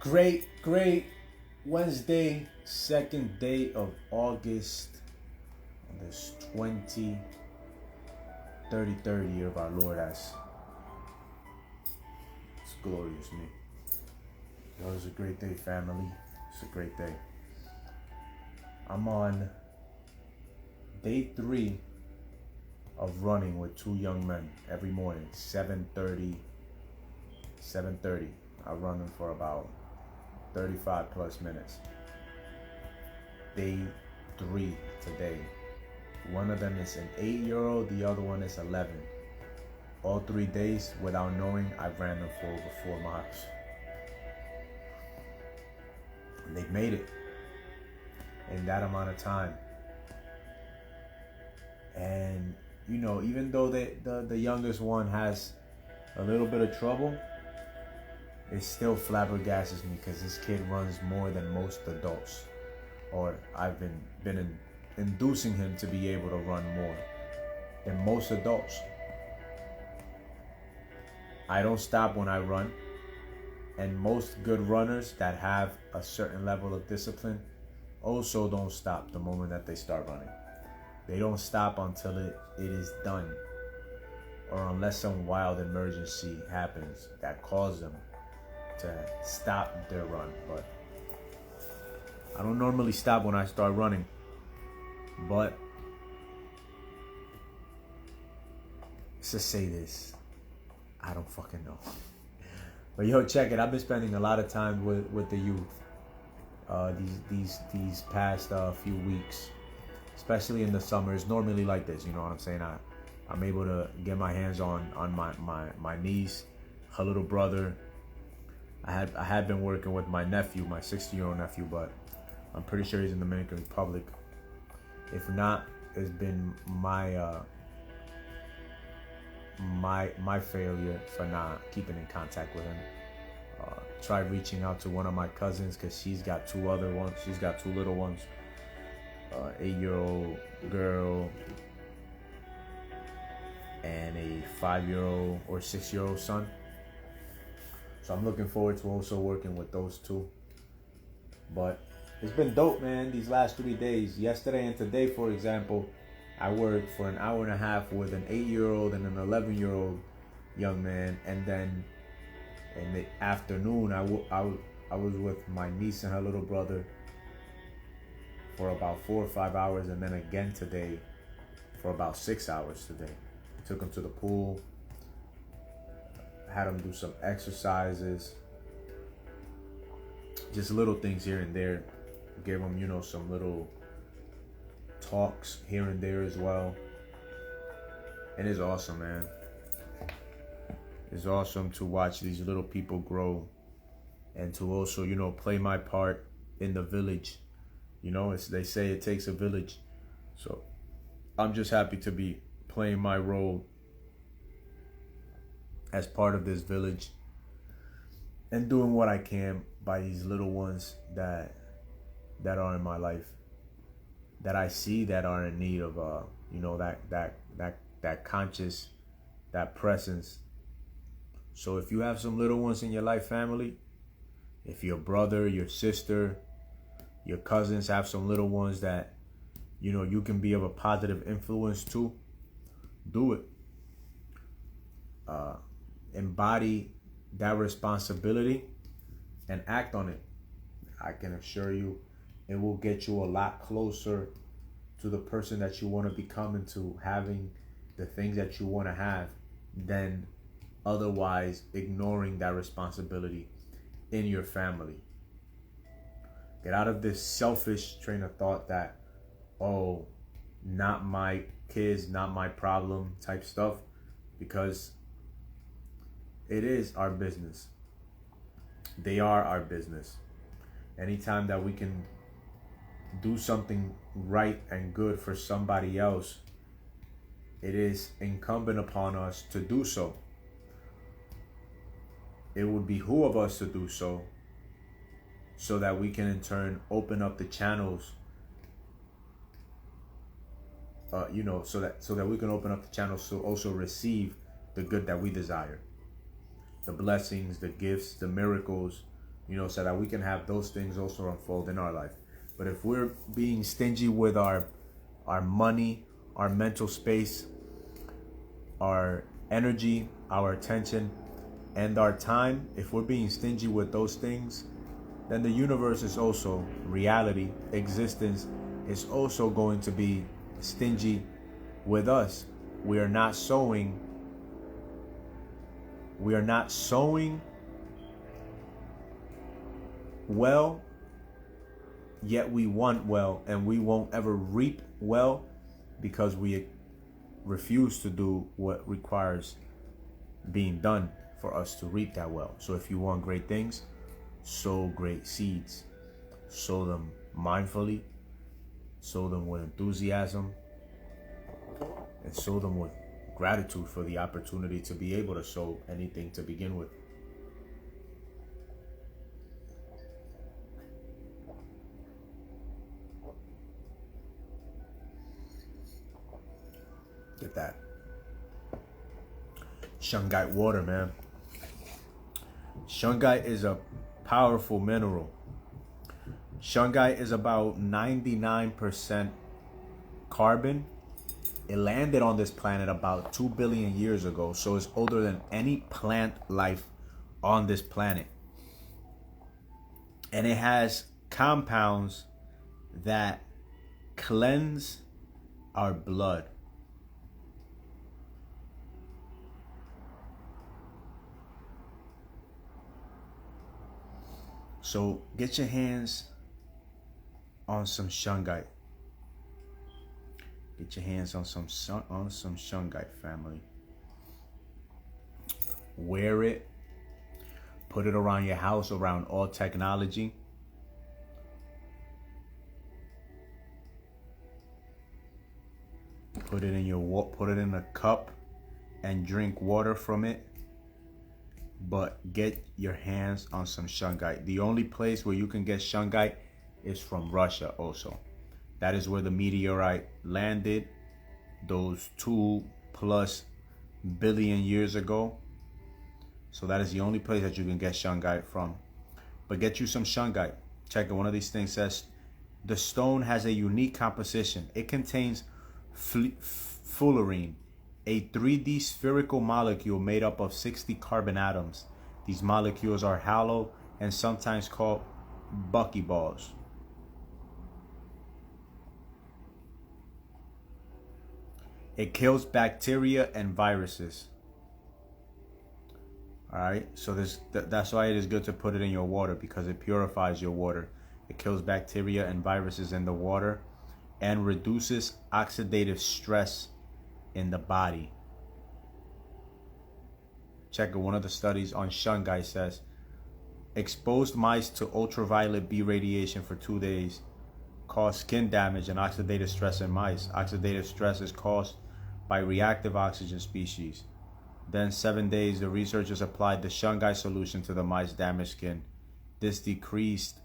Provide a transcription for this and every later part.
Great Wednesday, second day of August, on this 33rd year of our Lord as it's glorious me. Yo, it's a great day, family. It's a great day. I'm on day 3 of running with 2 young men every morning, 7:30. I run them for about 35 plus minutes. Day 3 today. One of them is an 8-year-old, the other one is 11. All 3 days, without knowing, I ran them for over 4 miles. And they've made it in that amount of time. And you know, even though the youngest one has a little bit of trouble, it still flabbergasts me because this kid runs more than most adults, or I've been inducing him to be able to run more than most adults. I don't stop when I run, and most good runners that have a certain level of discipline also don't stop the moment that they start running. They don't stop until it is done, or unless some wild emergency happens that causes them to stop their run. But I don't normally stop when I start running, but let's just say this, I don't fucking know. But yo, check it, I've been spending a lot of time with the youth these past few weeks, especially in the summer. It's normally like this, you know what I'm saying? I'm able to get my hands on my niece, her little brother. I had been working with my nephew, my 60-year-old nephew, but I'm pretty sure he's in the Dominican Republic. If not, it's been my failure for not keeping in contact with him. Tried reaching out to one of my cousins because she's got 2 other ones. She's got 2 little ones, 8-year-old girl and a 5-year-old or 6-year-old son. So I'm looking forward to also working with those 2. But it's been dope, man, these last 3 days. Yesterday and today, for example, I worked for an hour and a half with an 8-year-old and an 11-year-old young man. And then in the afternoon, I was with my niece and her little brother for about 4 or 5 hours. And then again today for about 6 hours today. Took them to the pool. Had them do some exercises, just little things here and there. Gave them, you know, some little talks here and there as well. And it's awesome, man. It's awesome to watch these little people grow and to also, you know, play my part in the village. You know, they say it takes a village. So I'm just happy to be playing my role as part of this village and doing what I can by these little ones that are in my life, that I see that are in need of you know, that conscious, that presence. So if you have some little ones in your life, family, if your brother, your sister, your cousins have some little ones that, you know, you can be of a positive influence to, do it. Embody that responsibility and act on it. I can assure you it will get you a lot closer to the person that you want to become and to having the things that you want to have than otherwise ignoring that responsibility in your family. Get out of this selfish train of thought that, oh, not my kids, not my problem type stuff, because it is our business. They are our business. Anytime that we can do something right and good for somebody else, it is incumbent upon us to do so. It would behoove us to do so that we can in turn open up the channels, so that we can open up the channels to also receive the good that we desire. The blessings, the gifts, the miracles, so that we can have those things also unfold in our life. But if we're being stingy with our money, our mental space, our energy, our attention, and our time, if we're being stingy with those things, then the universe is also, reality, existence is also going to be stingy with us. We are not sowing well, yet we want well, and we won't ever reap well because we refuse to do what requires being done for us to reap that well. So if you want great things, sow great seeds. Sow them mindfully, sow them with enthusiasm, and sow them with gratitude for the opportunity to be able to sow anything to begin with. Get that shungite water, man. Shungite is a powerful mineral. Shungite is about 99% carbon. It landed on this planet about 2 billion years ago, so it's older than any plant life on this planet. And it has compounds that cleanse our blood. So get your hands on some shungite. Get your hands on some shungite, family. Wear it. Put it around your house, around all technology. Put it in a cup and drink water from it. But get your hands on some shungite. The only place where you can get shungite is from Russia also. That is where the meteorite landed those 2+ billion years ago. So that is the only place that you can get shungite from. But get you some shungite. Check it. One of these things says the stone has a unique composition. It contains fullerene, a 3D spherical molecule made up of 60 carbon atoms. These molecules are hollow and sometimes called buckyballs. It kills bacteria and viruses. All right, so that's why it is good to put it in your water, because it purifies your water. It kills bacteria and viruses in the water and reduces oxidative stress in the body. Check it. One of the studies on shungite says exposed mice to ultraviolet B radiation for 2 days caused skin damage and oxidative stress in mice. Oxidative stress is caused by reactive oxygen species. Then 7 days, the researchers applied the shungite solution to the mice's damaged skin. This decreased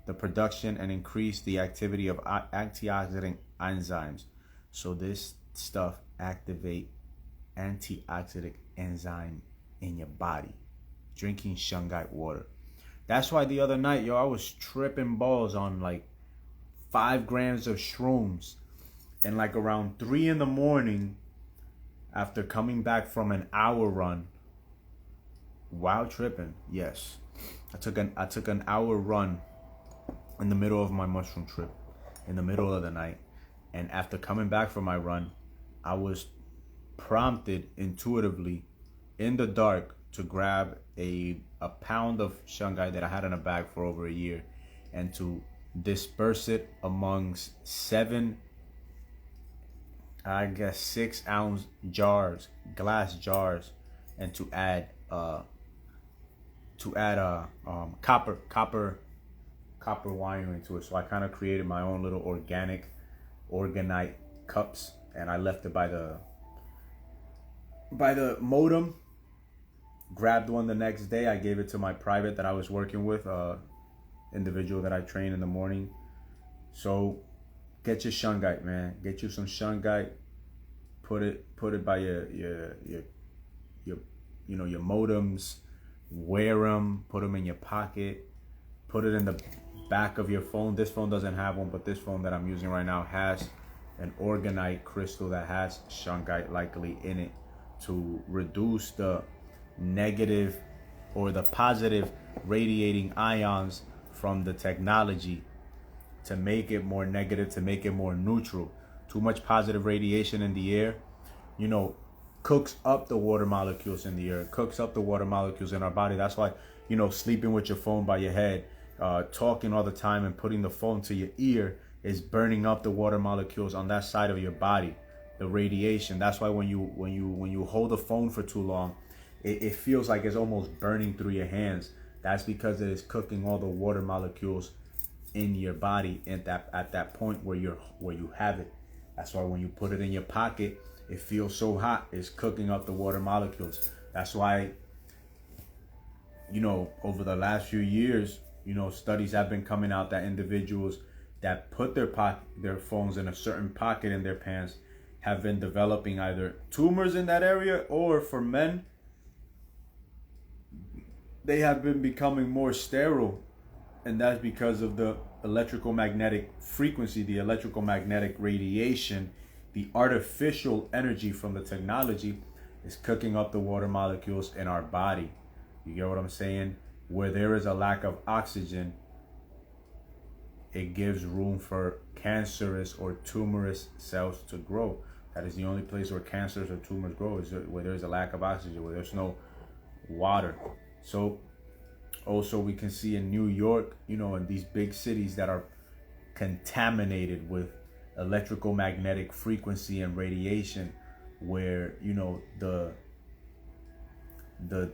the production and increased the activity of antioxidant enzymes. So this stuff activate antioxidant enzyme in your body. Drinking shungite water. That's why the other night, I was tripping balls on like 5 grams of shrooms. And like around 3 in the morning, after coming back from an hour run, while tripping, yes, I took an hour run in the middle of my mushroom trip, in the middle of the night. And after coming back from my run, I was prompted intuitively in the dark to grab a pound of shungite that I had in a bag for over a year, and to disperse it amongst 7, I guess 6-ounce jars, glass jars, and to add copper wiring to it. So I kind of created my own little organite cups, and I left it by the modem. Grabbed one the next day. I gave it to my private that I was working with, individual that I train in the morning. So get your shungite, man. Get you some shungite. Put it by your modems. wear them, put them in your pocket, put it in the back of your phone. This phone doesn't have one, but this phone that I'm using right now has an organite crystal that has shungite likely in it to reduce the negative or the positive radiating ions from the technology, to make it more negative, to make it more neutral. Too much positive radiation in the air, cooks up the water molecules in the air, cooks up the water molecules in our body. That's why, sleeping with your phone by your head, talking all the time and putting the phone to your ear is burning up the water molecules on that side of your body, the radiation. That's why when you hold the phone for too long, it feels like it's almost burning through your hands. That's because it is cooking all the water molecules in your body at that point where you have it. That's why when you put it in your pocket, it feels so hot. It's cooking up the water molecules. That's why, over the last few years, studies have been coming out that individuals that put their phones in a certain pocket in their pants have been developing either tumors in that area, or for men, they have been becoming more sterile. And that's because of the electrical magnetic frequency, the electrical magnetic radiation, the artificial energy from the technology is cooking up the water molecules in our body. You get what I'm saying? Where there is a lack of oxygen, it gives room for cancerous or tumorous cells to grow. That is the only place where cancers or tumors grow, is where there's a lack of oxygen, where there's no water. So also we can see in New York, in these big cities that are contaminated with electrical magnetic frequency and radiation, where the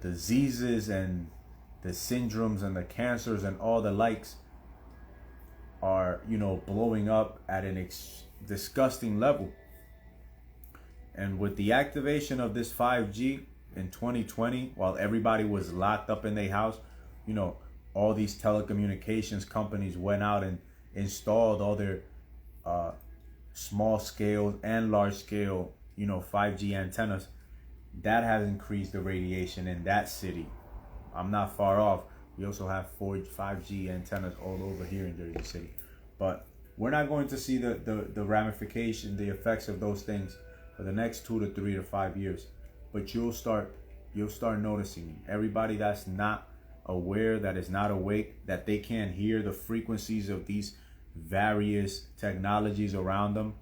diseases and the syndromes and the cancers and all the likes are blowing up at an disgusting level. And with the activation of this 5G in 2020, while everybody was locked up in their house, all these telecommunications companies went out and installed all their small scale and large scale 5G antennas. That has increased the radiation in that city. I'm not far off. We also have 5G antennas all over here in Jersey City. But we're not going to see the ramification, the effects of those things for the next 2 to 3 to 5 years. But you'll start noticing. Everybody that's not aware, that is not awake, that they can't hear the frequencies of these various technologies around them.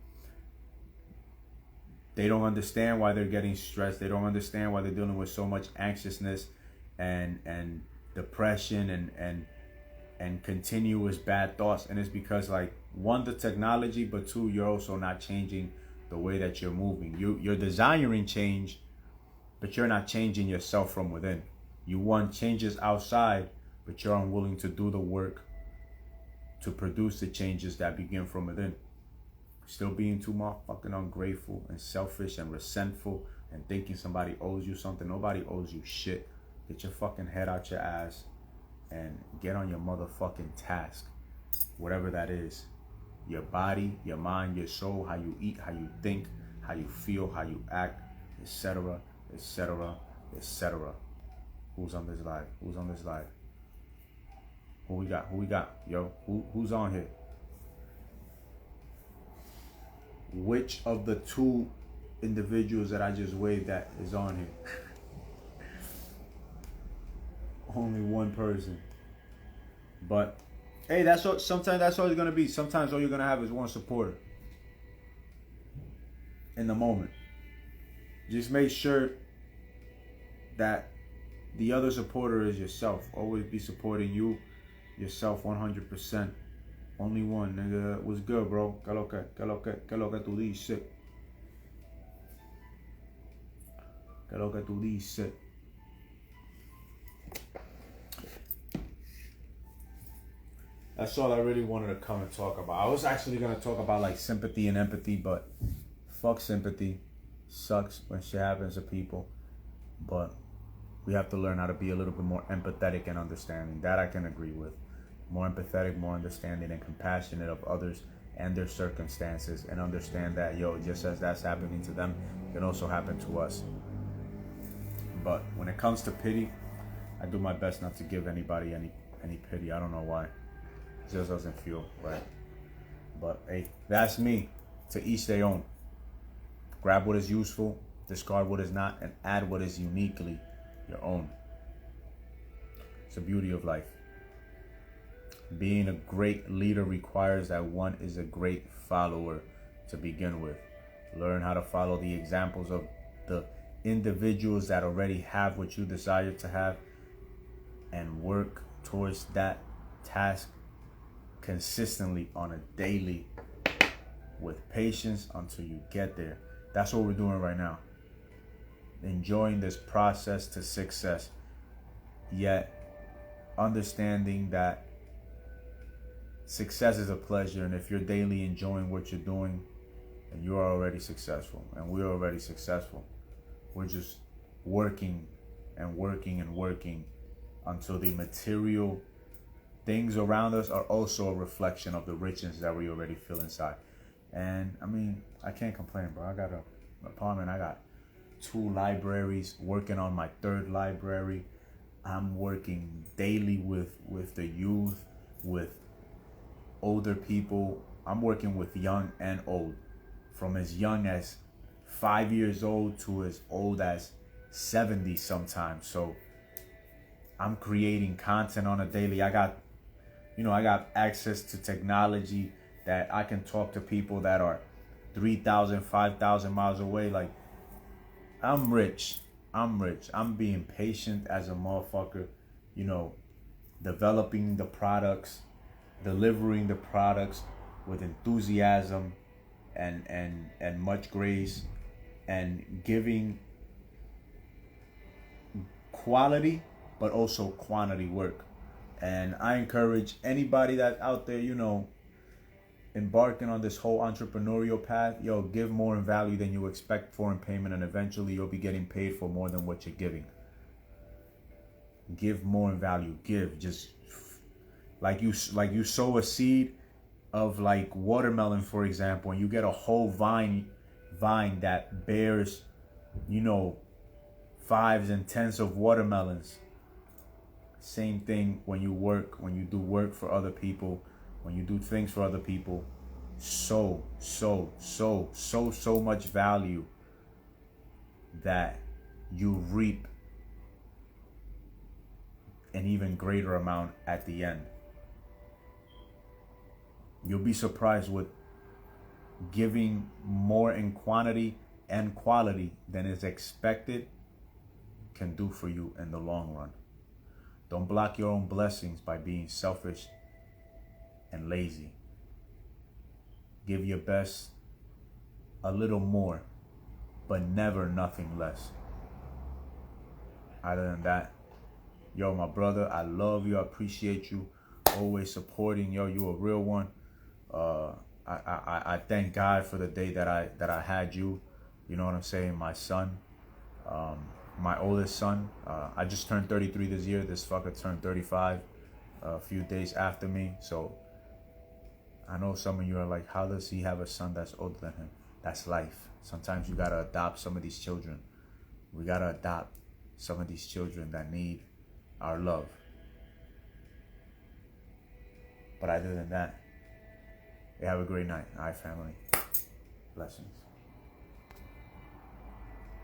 They don't understand why they're getting stressed. They don't understand why they're dealing with so much anxiousness and depression and continuous bad thoughts. And it's because, like, one, the technology, but two, you're also not changing the way that you're moving. You're desiring change, but you're not changing yourself from within. You want changes outside, but you're unwilling to do the work to produce the changes that begin from within. Still being too motherfucking ungrateful and selfish and resentful and thinking somebody owes you something. Nobody owes you shit. Get your fucking head out your ass and get on your motherfucking task. Whatever that is. Your body, your mind, your soul, how you eat, how you think, how you feel, how you act, etc., etc., etc. Who's on this live? Who's on this live? Who we got? Who we got? Yo, who's on here? Which of the two individuals that I just waved at is on here? Only one person. But hey, sometimes that's all it's gonna be. Sometimes all you're gonna have is one supporter in the moment. Just make sure that the other supporter is yourself. Always be supporting yourself 100%. Only one, nigga. What's good, bro? Que lo que tú dices? Que lo que tú dices? That's all I really wanted to come and talk about. I was actually going to talk about like sympathy and empathy, but fuck sympathy. Sucks when shit happens to people. But we have to learn how to be a little bit more empathetic and understanding. That I can agree with. More empathetic, more understanding and compassionate of others and their circumstances, and understand that, just as that's happening to them, it can also happen to us. But when it comes to pity, I do my best not to give anybody any pity. I don't know why. It just doesn't feel right. But hey, that's me. To each their own. Grab what is useful, discard what is not, and add what is uniquely your own. It's the beauty of life. Being a great leader requires that one is a great follower to begin with. Learn how to follow the examples of the individuals that already have what you desire to have, and work towards that task consistently on a daily with patience until you get there. That's what we're doing right now. Enjoying this process to success, yet understanding that success is a pleasure, and if you're daily enjoying what you're doing, then you're already successful, and we're already successful. We're just working and working and working until the material things around us are also a reflection of the richness that we already feel inside. And I mean, I can't complain, bro. I got an apartment. I got 2 libraries, working on my 3rd library. I'm working daily with the youth, with older people. I'm working with young and old, from as young as 5 years old to as old as 70 sometimes. So I'm creating content on a daily. I got access to technology that I can talk to people that are 3,000, 5,000 miles away. Like, I'm rich. I'm being patient as a motherfucker, developing the products, delivering the products with enthusiasm and much grace, and giving quality but also quantity work. And I encourage anybody that's out there, embarking on this whole entrepreneurial path, give more in value than you expect for in payment, and eventually you'll be getting paid for more than what you're giving. Give more in value. Give. Just like you sow a seed of like watermelon, for example, and you get a whole vine that bears, 5s and 10s of watermelons. Same thing when you do work for other people, when you do things for other people. So much value that you reap an even greater amount at the end. You'll be surprised what giving more in quantity and quality than is expected can do for you in the long run. Don't block your own blessings by being selfish and lazy. Give your best, a little more, but never nothing less. Other than that, my brother, I love you. I appreciate you. Always supporting. You a real one. I thank God for the day that I had you. You know what I'm saying? My son, my oldest son. I just turned 33 this year. This fucker turned 35 a few days after me. So I know some of you are like, how does he have a son that's older than him? That's life. Sometimes you gotta adopt some of these children. We gotta adopt some of these children that need our love. But other than that, have a great night. All right, family. Blessings.